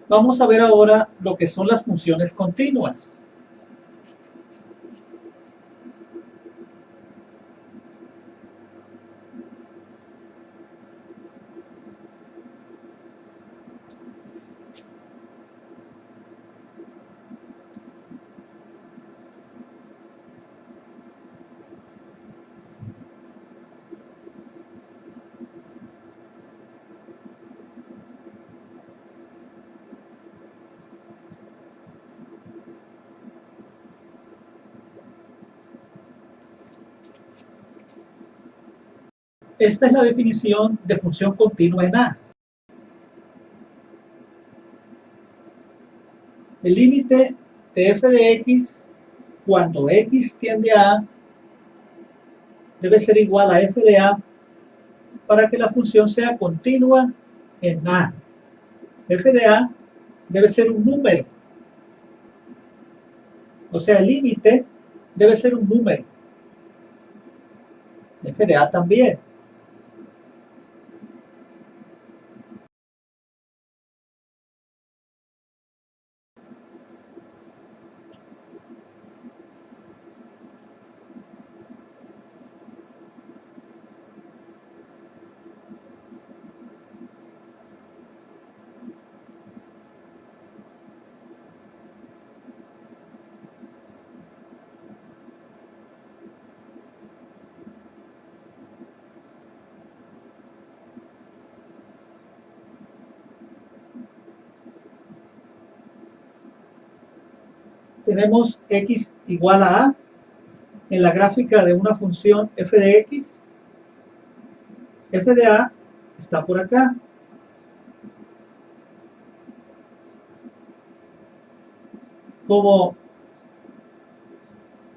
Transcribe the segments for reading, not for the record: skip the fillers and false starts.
Vamos a ver ahora lo que son las funciones continuas. Esta es la definición de función continua en A. El límite de f de x cuando x tiende a A debe ser igual a f de A para que la función sea continua en A. F de A debe ser un número. O sea, el límite debe ser un número. F de A también. Tenemos x igual a A en la gráfica de una función f de x. F de A está por acá. Como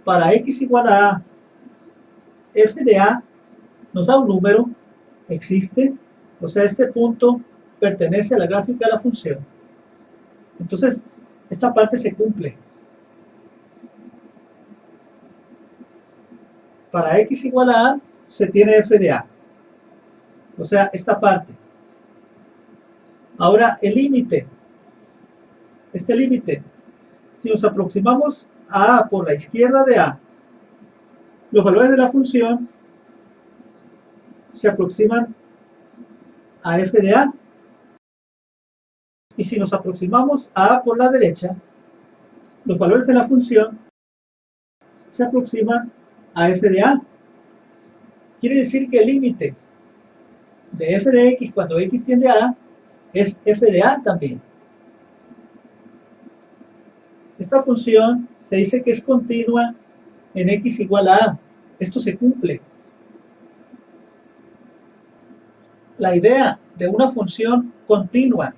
para x igual a A, f de A nos da un número, existe, o sea, este punto pertenece a la gráfica de la función. Entonces, esta parte se cumple. Para x igual a A, se tiene f de A. O sea, esta parte. Ahora, el límite. Este límite, si nos aproximamos a A por la izquierda de A, los valores de la función se aproximan a f de A. Y si nos aproximamos a A por la derecha, los valores de la función se aproximan a f de A. Quiere decir que el límite de f de x cuando x tiende a A es f de A también. Esta función se dice que es continua en x igual a A. Esto se cumple. La idea de una función continua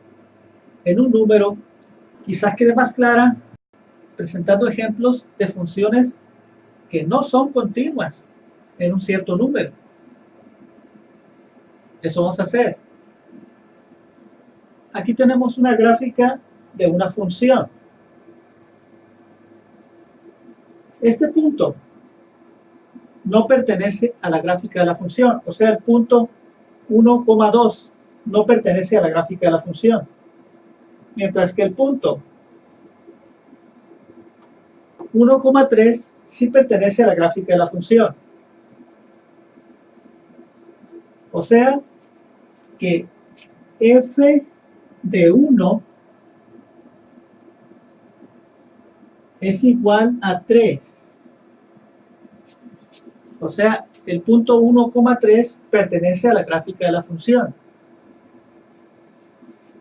en un número quizás quede más clara presentando ejemplos de funciones que no son continuas en un cierto número. Eso vamos a hacer. Aquí tenemos una gráfica de una función. Este punto no pertenece a la gráfica de la función, o sea, el punto 1,2 no pertenece a la gráfica de la función, mientras que el punto 1,3 sí pertenece a la gráfica de la función. O sea, que f de 1 es igual a 3. O sea, el punto 1,3 pertenece a la gráfica de la función.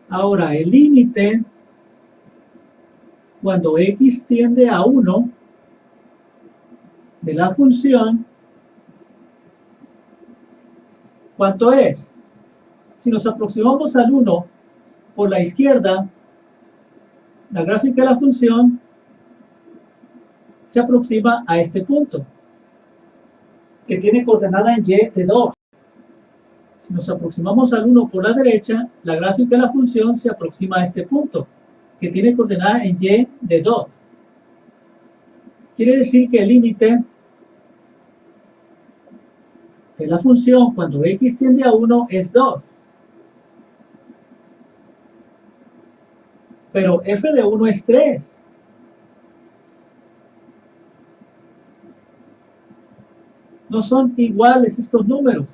Ahora, el límite, cuando x tiende a 1 de la función, ¿cuánto es? Si nos aproximamos al 1 por la izquierda, la gráfica de la función se aproxima a este punto, que tiene coordenada en y de 2. Si nos aproximamos al 1 por la derecha, la gráfica de la función se aproxima a este punto, que tiene coordenada en y de 2. Quiere decir que el límite de la función cuando x tiende a 1 es 2. pero f de 1 es 3. No son iguales estos números.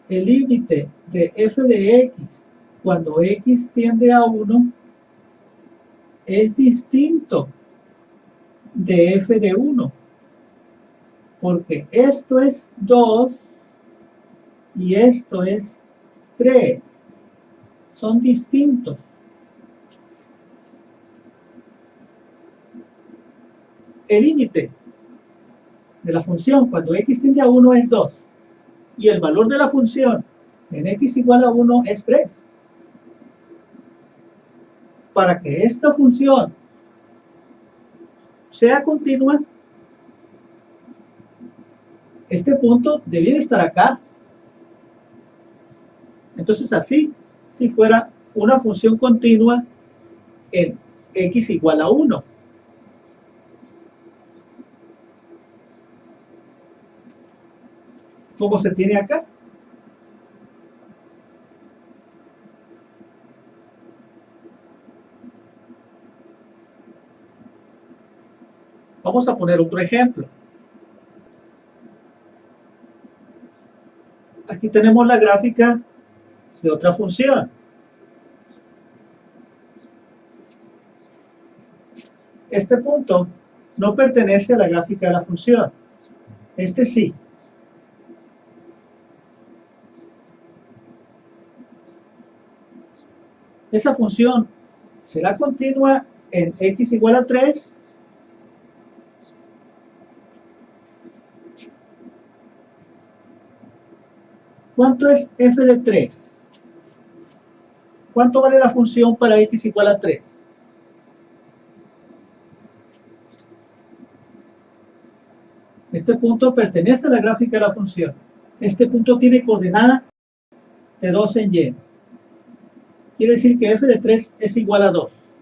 El límite de f de x cuando x tiende a 1 es distinto de f de 1, porque esto es 2 y esto es 3. Son distintos. El límite de la función cuando x tiende a 1 es 2 y el valor de la función en x igual a 1 es 3. Para que esta función sea continua, este punto debiera estar acá. Entonces así, si fuera una función continua en x igual a 1. Como se tiene acá. Vamos a poner otro ejemplo. Aquí tenemos la gráfica de otra función. Este punto no pertenece a la gráfica de la función. Este sí. Esa función será continua en x igual a 3. ¿Cuánto es f de 3? ¿Cuánto vale la función para x igual a 3? Este punto pertenece a la gráfica de la función. Este punto tiene coordenada de 2 en y. Quiere decir que f de 3 es igual a 2.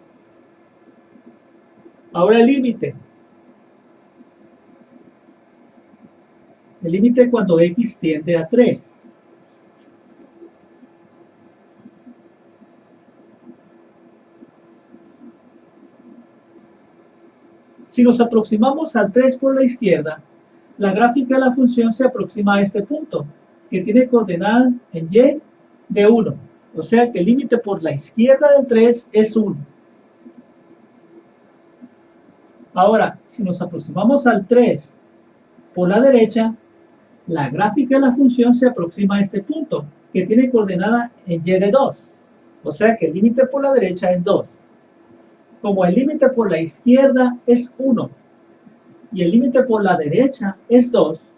Ahora el límite. El límite cuando x tiende a 3. Si nos aproximamos al 3 por la izquierda, la gráfica de la función se aproxima a este punto, que tiene coordenada en y de 1. O sea que el límite por la izquierda del 3 es 1. Ahora, si nos aproximamos al 3 por la derecha, la gráfica de la función se aproxima a este punto, que tiene coordenada en y de 2. O sea que el límite por la derecha es 2. Como el límite por la izquierda es 1 y el límite por la derecha es 2,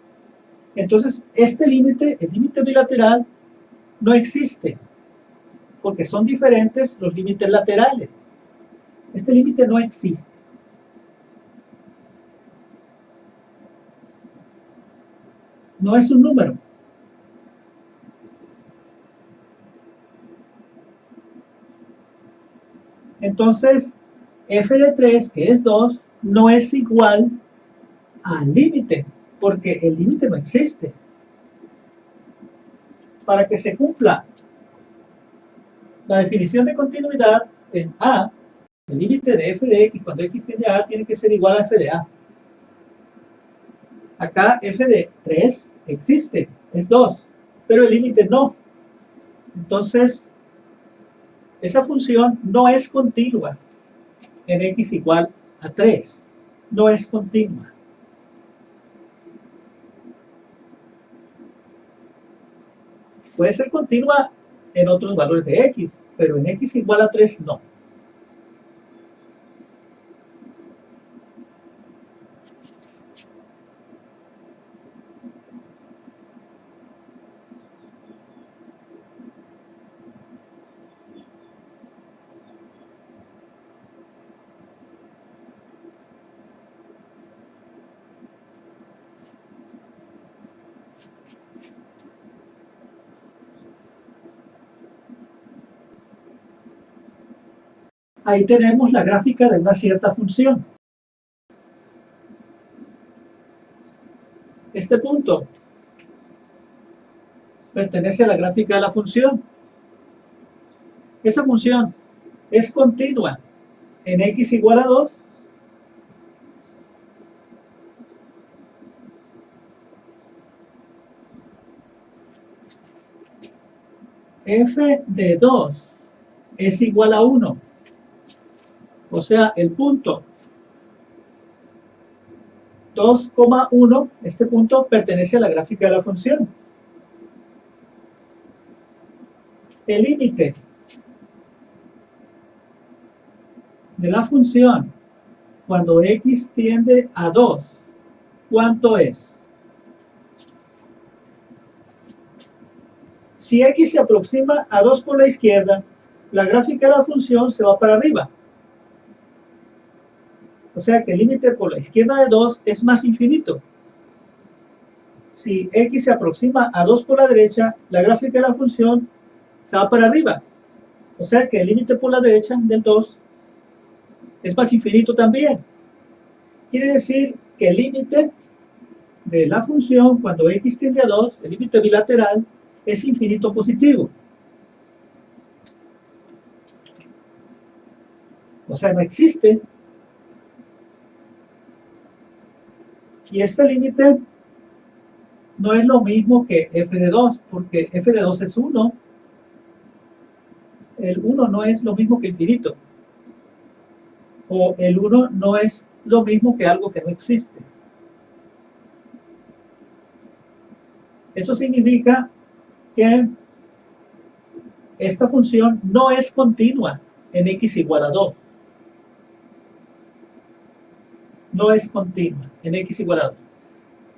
entonces este límite, el límite bilateral, no existe, porque son diferentes los límites laterales. Este límite no existe. No es un número. Entonces, f de 3, que es 2, no es igual al límite, porque el límite no existe. Para que se cumpla la definición de continuidad en A, el límite de f de x cuando x tiende a A tiene que ser igual a f de A. Acá f de 3 existe, es 2, pero el límite no. Entonces, esa función no es continua en x igual a 3. No es continua. Puede ser continua en otros valores de x, pero en x igual a 3 no. Ahí tenemos la gráfica de una cierta función. Este punto pertenece a la gráfica de la función. Esa función es continua en x igual a 2, f de 2 es igual a 1. O sea, el punto 2,1, este punto pertenece a la gráfica de la función. El límite de la función cuando x tiende a 2, ¿cuánto es? Si x se aproxima a 2 por la izquierda, la gráfica de la función se va para arriba. O sea que el límite por la izquierda de 2 es más infinito. Si x se aproxima a 2 por la derecha, la gráfica de la función se va para arriba. O sea que el límite por la derecha del 2 es más infinito también. Quiere decir que el límite de la función cuando x tiende a 2, el límite bilateral, es infinito positivo. O sea, no existe. Y este límite no es lo mismo que f de 2, porque f de 2 es 1. El 1 no es lo mismo que infinito. O el 1 no es lo mismo que algo que no existe. Eso significa que esta función no es continua en x igual a 2. No es continua en x igual a 2.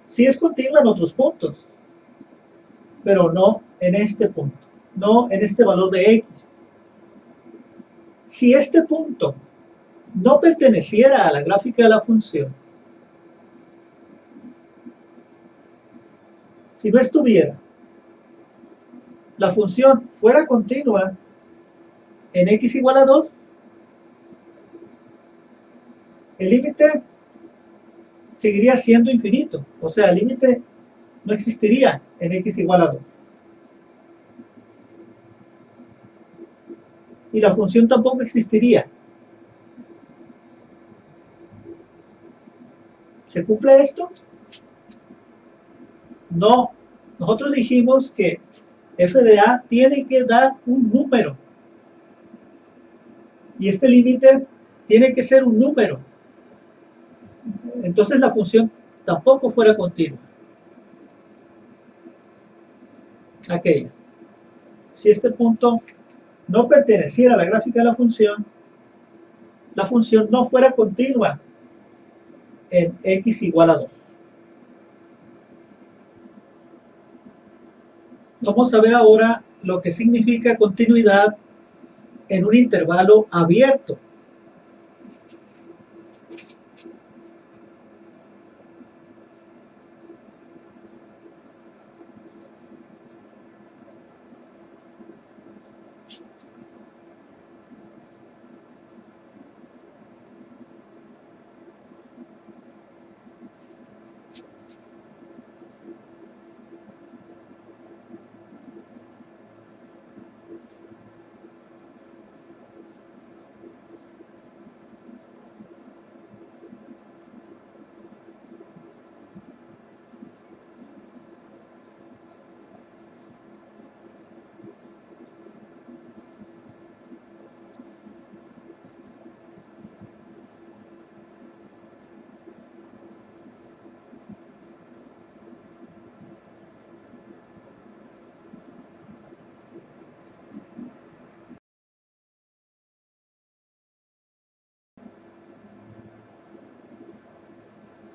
Sí es continua en otros puntos, pero no en este punto, no en este valor de x. Si este punto no perteneciera a la gráfica de la función, si no estuviera, la función fuera continua en x igual a 2, el límite seguiría siendo infinito. O sea, el límite no existiría en x igual a 2. Y la función tampoco existiría. ¿Se cumple esto? No. Nosotros dijimos que f de a tiene que dar un número. Y este límite tiene que ser un número. Entonces la función tampoco fuera continua. Aquella. Si este punto no perteneciera a la gráfica de la función no fuera continua en x igual a 2. Vamos a ver ahora lo que significa continuidad en un intervalo abierto.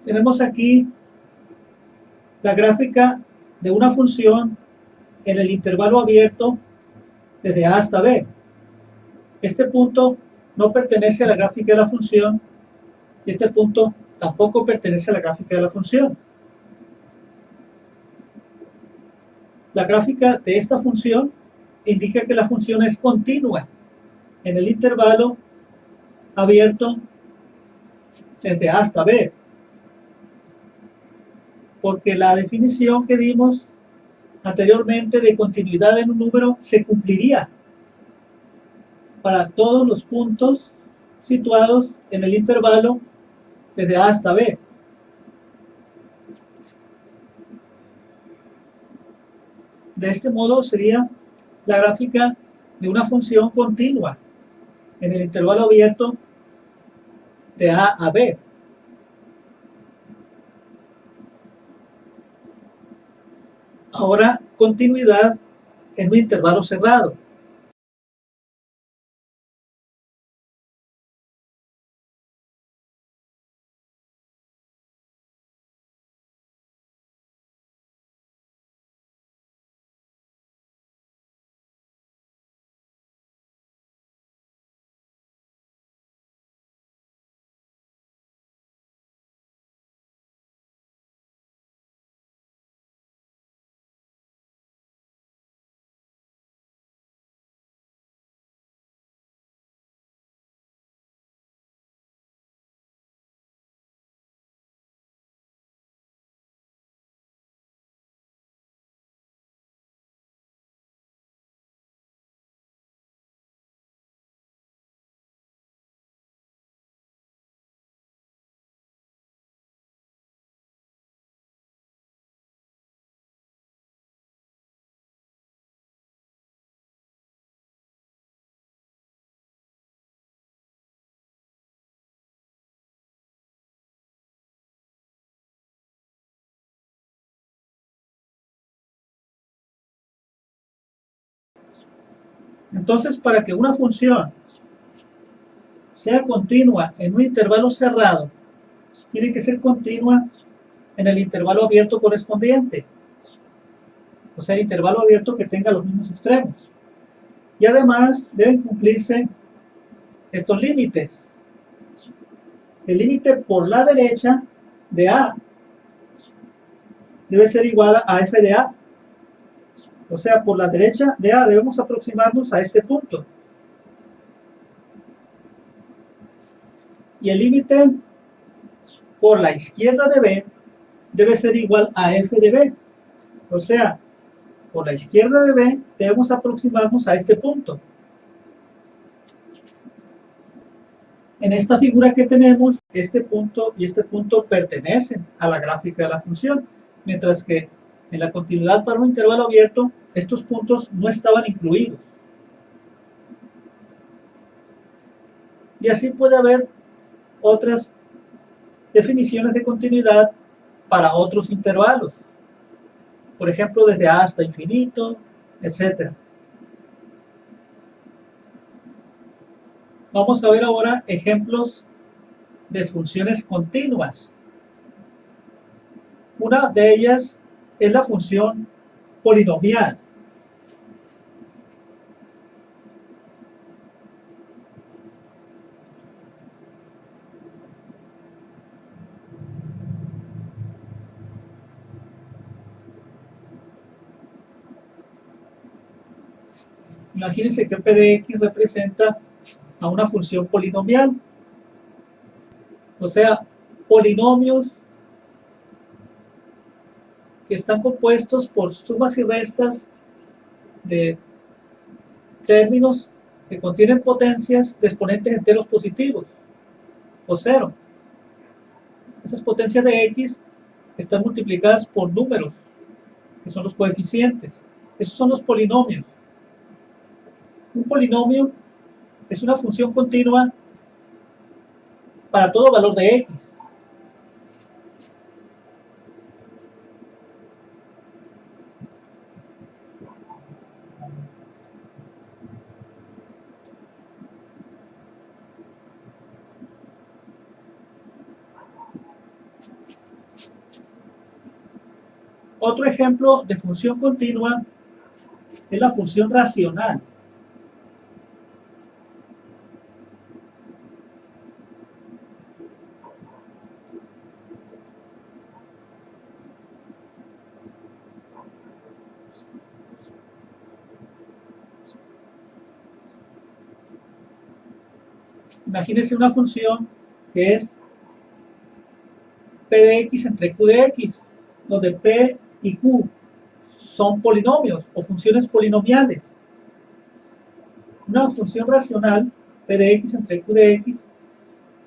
Tenemos aquí la gráfica de una función en el intervalo abierto desde a hasta b. Este punto no pertenece a la gráfica de la función y este punto tampoco pertenece a la gráfica de la función. La gráfica de esta función indica que la función es continua en el intervalo abierto desde a hasta b, porque la definición que dimos anteriormente de continuidad en un número se cumpliría. para todos los puntos situados en el intervalo desde A hasta B. De este modo sería la gráfica de una función continua en el intervalo abierto de A a B. Ahora, continuidad en un intervalo cerrado. Entonces, para que una función sea continua en un intervalo cerrado, tiene que ser continua en el intervalo abierto correspondiente. O sea, el intervalo abierto que tenga los mismos extremos. Y además deben cumplirse estos límites. El límite por la derecha de A debe ser igual a f de A. O sea, por la derecha de A debemos aproximarnos a este punto. Y el límite por la izquierda de B debe ser igual a f de B. O sea, por la izquierda de B debemos aproximarnos a este punto. En esta figura que tenemos, este punto y este punto pertenecen a la gráfica de la función, mientras que en la continuidad para un intervalo abierto, estos puntos no estaban incluidos. Y así puede haber otras definiciones de continuidad para otros intervalos. Por ejemplo, desde A hasta infinito, etc. Vamos a ver ahora ejemplos de funciones continuas. Una de ellas es la función polinomial. Imagínense que p de x representa a una función polinomial. O sea, polinomios que están compuestos por sumas y restas de términos que contienen potencias de exponentes enteros positivos o cero. Esas potencias de x están multiplicadas por números, que son los coeficientes. Esos son los polinomios. Un polinomio es una función continua para todo valor de x. Otro ejemplo de función continua es la función racional. Imagínense una función que es p de x entre q de x, donde p y q son polinomios o funciones polinomiales. Una función racional, p de x entre q de x,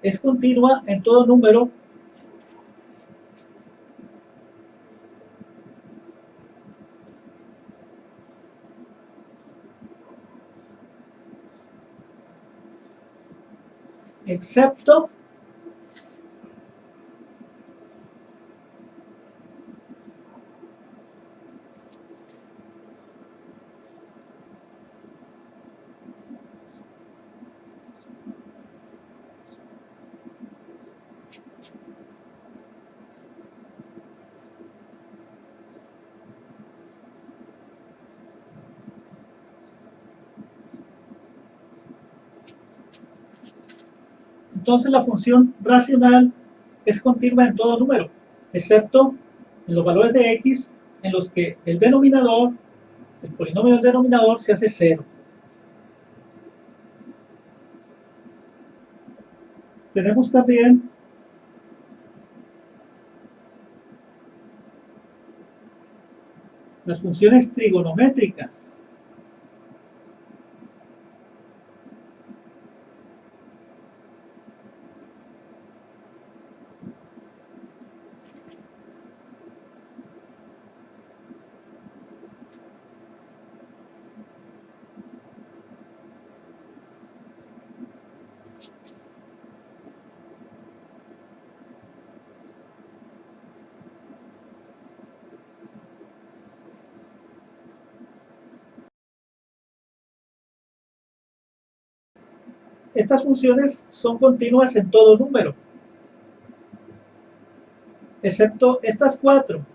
es continua en todo número excepto entonces la función racional es continua en todo número, excepto en los valores de x en los que el denominador, el polinomio del denominador se hace cero. Tenemos también las funciones trigonométricas. Estas funciones son continuas en todo número, excepto estas cuatro,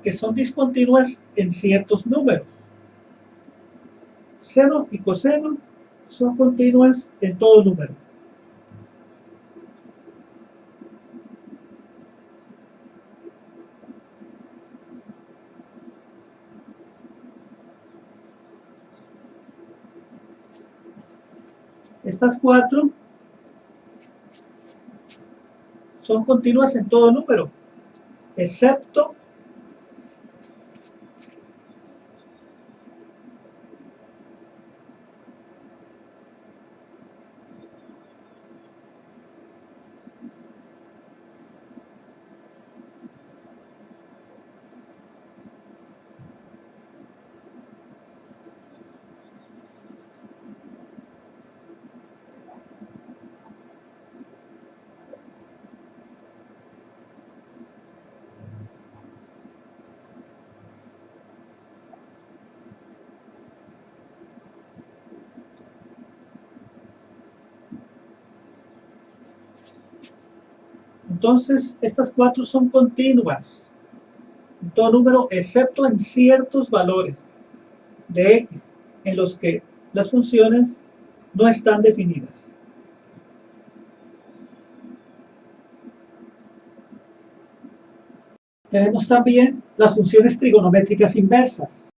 que son discontinuas en ciertos números. Seno y coseno son continuas en todo número. Estas cuatro son continuas en todo número, excepto entonces estas cuatro son continuas en todo número, excepto en ciertos valores de x en los que las funciones no están definidas. Tenemos también las funciones trigonométricas inversas.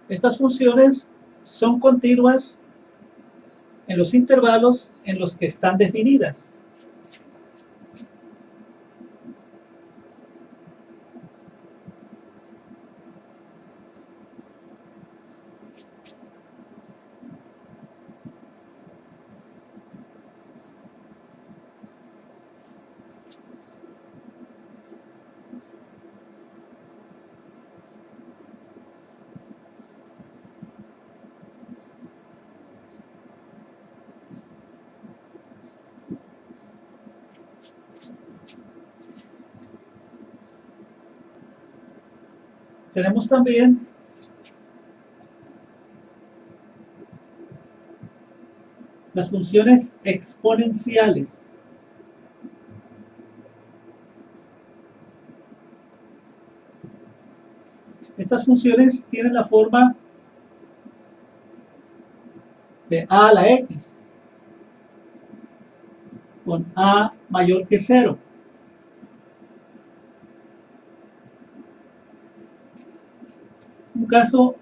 Estas funciones son continuas en los intervalos en los que están definidas. tenemos también las funciones exponenciales. Estas funciones tienen la forma de a a la x, con a mayor que 0. Un caso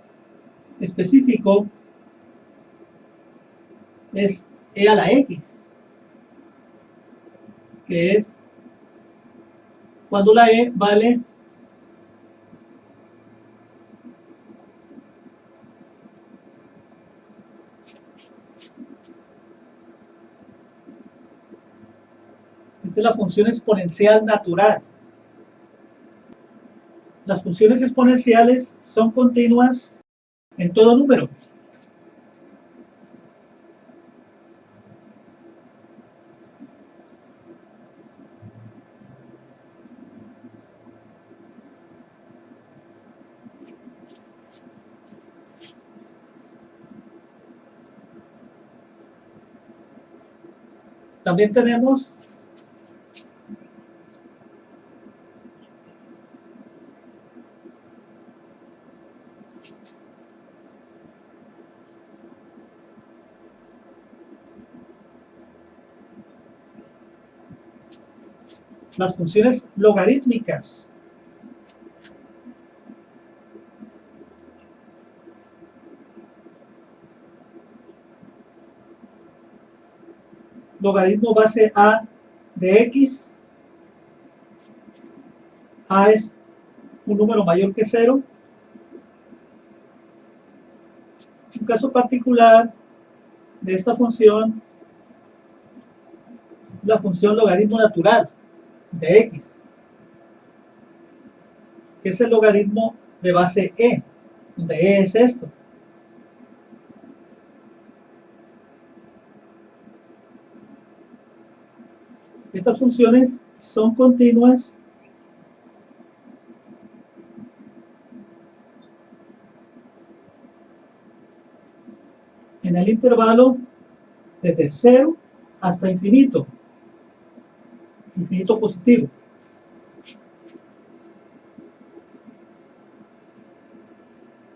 específico es e a la x, que es cuando la e vale esta es la función exponencial natural. Las funciones exponenciales son continuas en todo número. También tenemos las funciones logarítmicas. Logaritmo base a de x. A es un número mayor que 0. Un caso particular de esta función, la función logaritmo natural de x, que es el logaritmo de base e, donde e es esto. Estas funciones son continuas en el intervalo desde 0 hasta infinito, infinito positivo.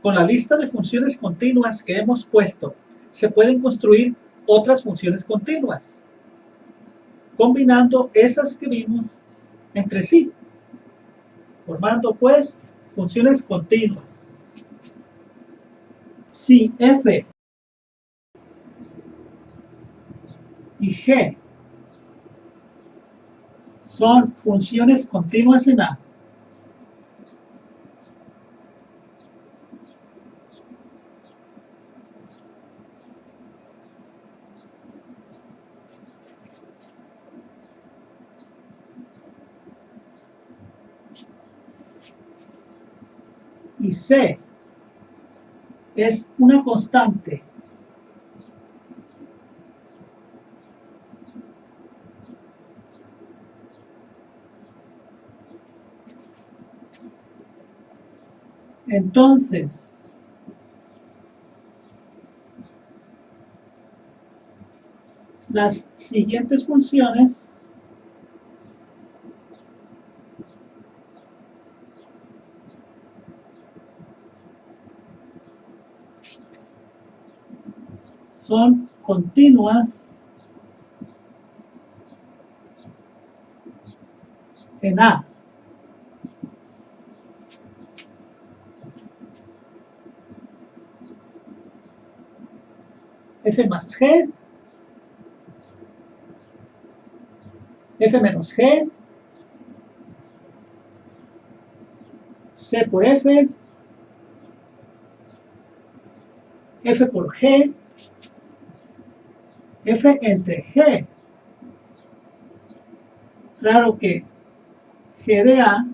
Con la lista de funciones continuas que hemos puesto, se pueden construir otras funciones continuas, combinando esas que vimos entre sí, formando pues funciones continuas. Si f y g son funciones continuas en A, y C es una constante entonces las siguientes funciones son continuas en A. F más G, F menos G, C por F, F por G, F entre G. Claro que G de A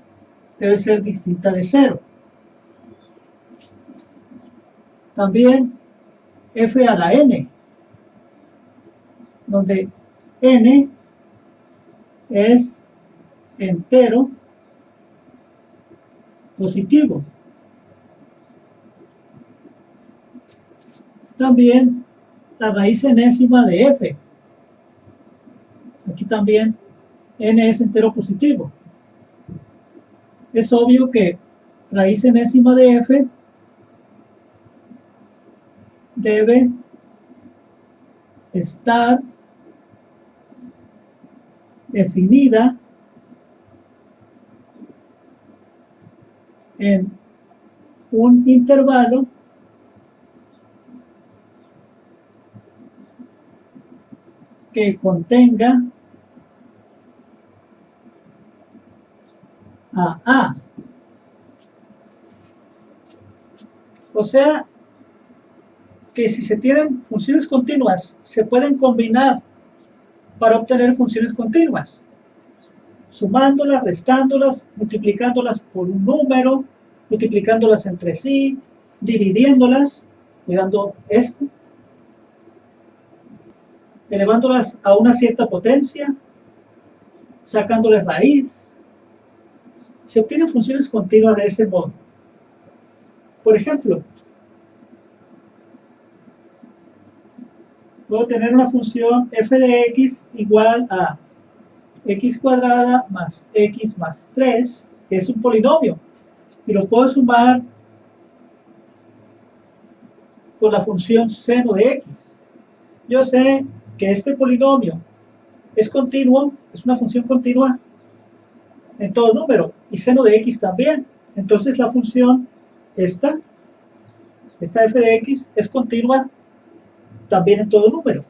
debe ser distinta de 0. También F a la N, donde N es entero positivo. también la raíz enésima de f. Aquí también n es entero positivo. Es obvio que raíz enésima de f debe estar definida en un intervalo que contenga a A. O sea, que si se tienen funciones continuas, se pueden combinar para obtener funciones continuas, sumándolas, restándolas, multiplicándolas por un número, multiplicándolas entre sí, dividiéndolas, cuidando esto, elevándolas a una cierta potencia, sacándoles raíz. Se obtienen funciones continuas de ese modo. Por ejemplo, puedo tener una función f de x igual a x cuadrada más x más 3, que es un polinomio, y lo puedo sumar con la función seno de x. Yo sé que este polinomio es continuo, es una función continua en todo número, y seno de x también. Entonces la función esta f de x es continua también en todo número.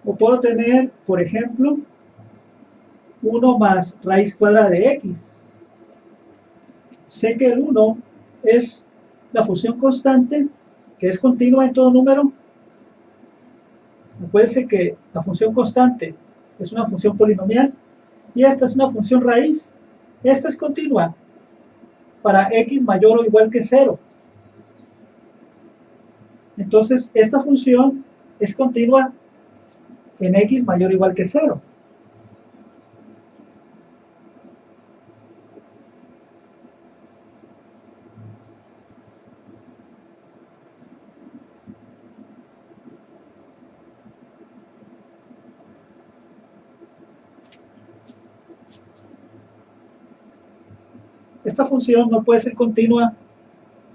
O puedo tener, por ejemplo, 1 más raíz cuadrada de x. Sé que el 1 es la función constante, que es continua en todo número. Acuérdense que la función constante es una función polinomial y esta es una función raíz. Esta es continua para x mayor o igual que 0. Entonces, esta función es continua en x mayor o igual que 0. Esta función no puede ser continua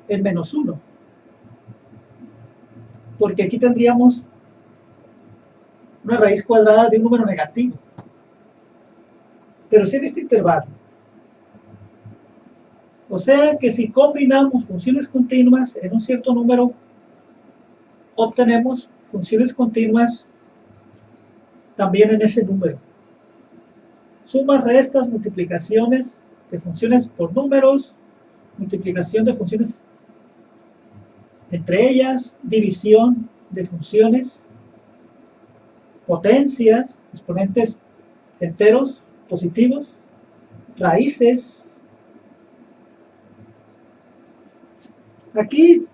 en menos 1, porque aquí tendríamos una raíz cuadrada de un número negativo. Pero si en este intervalo, o sea que si combinamos funciones continuas en un cierto número, obtenemos funciones continuas también en ese número. Sumas, restas, multiplicaciones de funciones por números, multiplicación de funciones entre ellas, división de funciones, potencias, exponentes enteros positivos, raíces. Aquí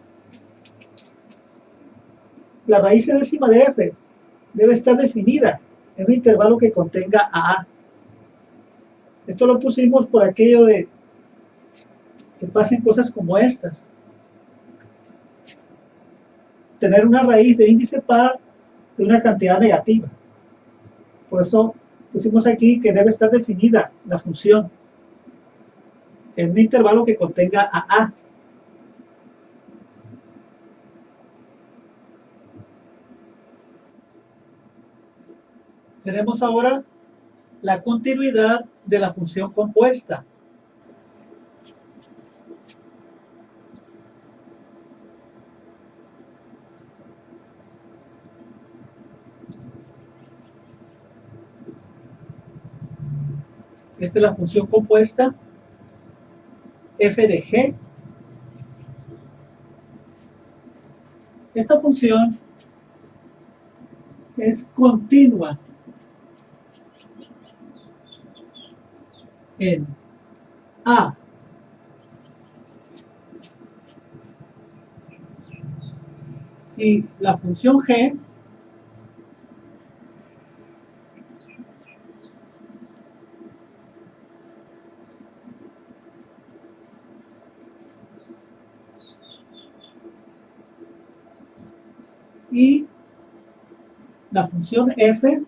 la raíz enésima de f debe estar definida en un intervalo que contenga a. Esto lo pusimos por aquello de que pasen cosas como estas. Tener una raíz de índice par de una cantidad negativa. Por eso pusimos aquí que debe estar definida la función en un intervalo que contenga a. Tenemos ahora la continuidad de la función compuesta. Esta es la función compuesta f de g. Esta función es continua en a si la función g y la función f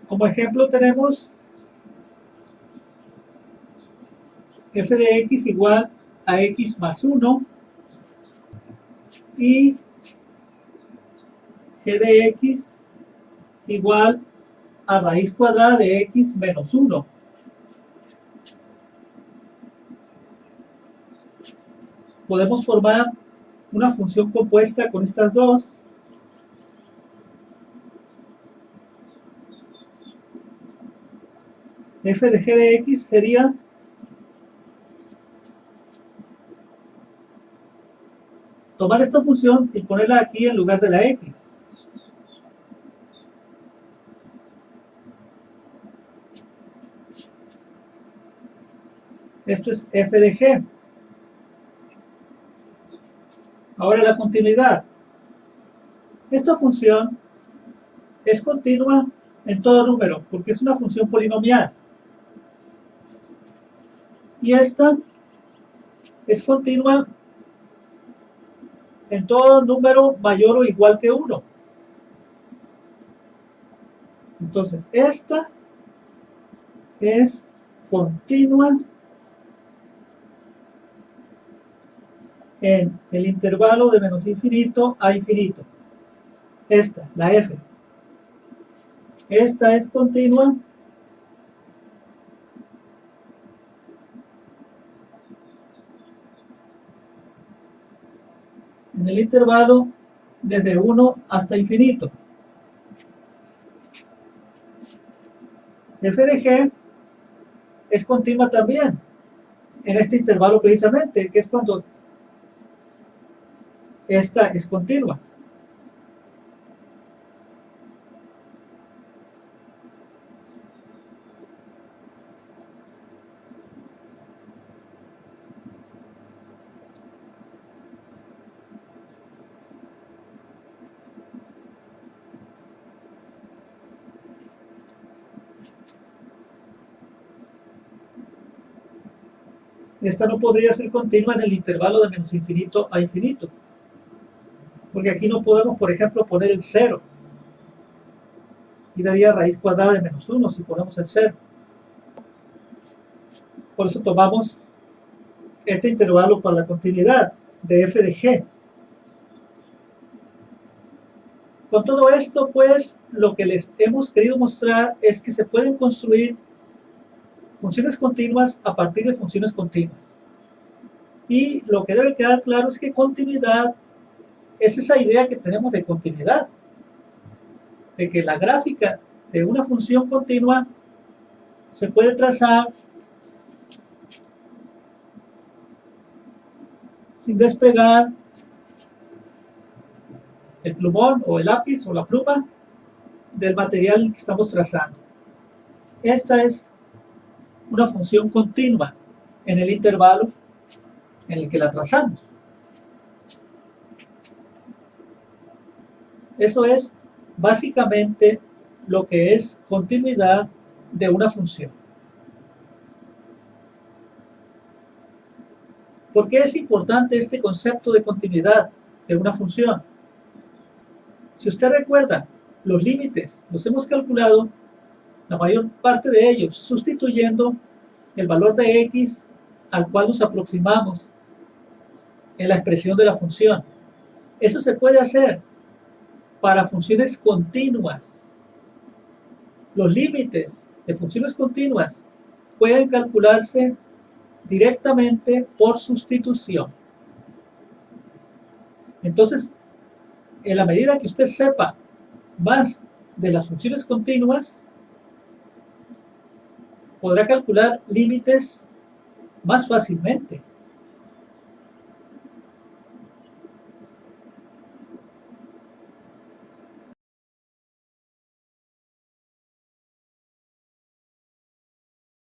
como ejemplo tenemos f de x igual a x más 1 y g de x igual a raíz cuadrada de x menos 1. Podemos formar una función compuesta con estas dos. F de g de x sería tomar esta función y ponerla aquí en lugar de la x. Esto es f de g. Ahora la continuidad. Esta función es continua en todo número, porque es una función polinomial. Y esta es continua en todo número mayor o igual que 1. Entonces, esta es continua en el intervalo de menos infinito a infinito. Esta, la f. Esta es continua en el intervalo desde 1 hasta infinito. F de g es continua también en este intervalo precisamente, que es cuando esta es continua. Esta no podría ser continua en el intervalo de menos infinito a infinito. Porque aquí no podemos, por ejemplo, poner el 0. Y daría raíz cuadrada de menos 1 si ponemos el 0. Por eso tomamos este intervalo para la continuidad de f de g. Con todo esto, pues, lo que les hemos querido mostrar es que se pueden construir funciones continuas a partir de funciones continuas. Y lo que debe quedar claro es que continuidad es esa idea que tenemos de continuidad, de que la gráfica de una función continua se puede trazar sin despegar el plumón o el lápiz o la pluma del material que estamos trazando. Esta es una función continua en el intervalo en el que la trazamos. Eso es básicamente lo que es continuidad de una función. ¿Por qué es importante este concepto de continuidad de una función? Si usted recuerda, los límites los hemos calculado, la mayor parte de ellos, sustituyendo el valor de x al cual nos aproximamos en la expresión de la función. Eso se puede hacer para funciones continuas. Los límites de funciones continuas pueden calcularse directamente por sustitución. Entonces, en la medida que usted sepa más de las funciones continuas, podrá calcular límites más fácilmente.